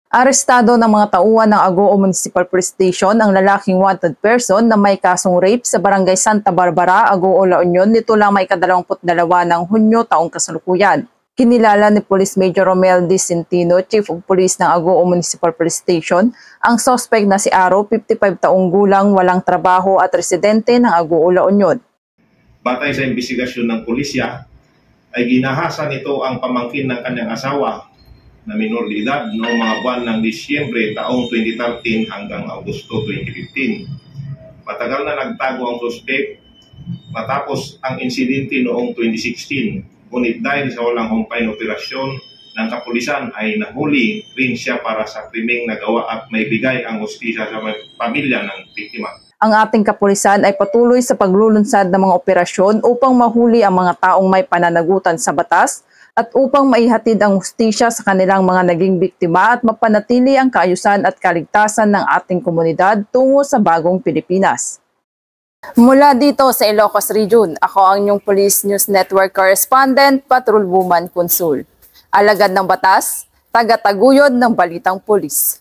Arestado ng mga tauhan ng Agoo Municipal Police Station ang lalaking wanted person na may kasong rape sa Barangay Santa Barbara, Agoo, La Union nito lamang ika-22 ng Hunyo taong kasalukuyan. Kinilala ni Police Major Romel D. Centino, Chief of Police ng Agoo Municipal Police Station, ang suspect na si Aro, 55 taong gulang, walang trabaho at residente ng Agoo, La Union. Batay sa investigasyon ng pulisya, ay ginahasa nito ang pamangkin ng kanyang asawa na minor de edad noong mga buwan ng Disyembre taong 2013 hanggang Agosto 2015. Matagal na nagtago ang suspect matapos ang insidente noong 2016. Ngunit dahil sa walang humpay na operasyon ng kapulisan ay nahuli rin siya para sa krimeng nagawa at may bigay ang hustisya sa pamilya ng biktima. Ang ating kapulisan ay patuloy sa paglulunsad ng mga operasyon upang mahuli ang mga taong may pananagutan sa batas at upang maihatid ang hustisya sa kanilang mga naging biktima at mapanatili ang kaayusan at kaligtasan ng ating komunidad tungo sa bagong Pilipinas. Mula dito sa Ilocos Region, ako ang inyong Police News Network Correspondent, Patrolwoman Consul. Alagad ng batas, taga-taguyod ng Balitang Pulis.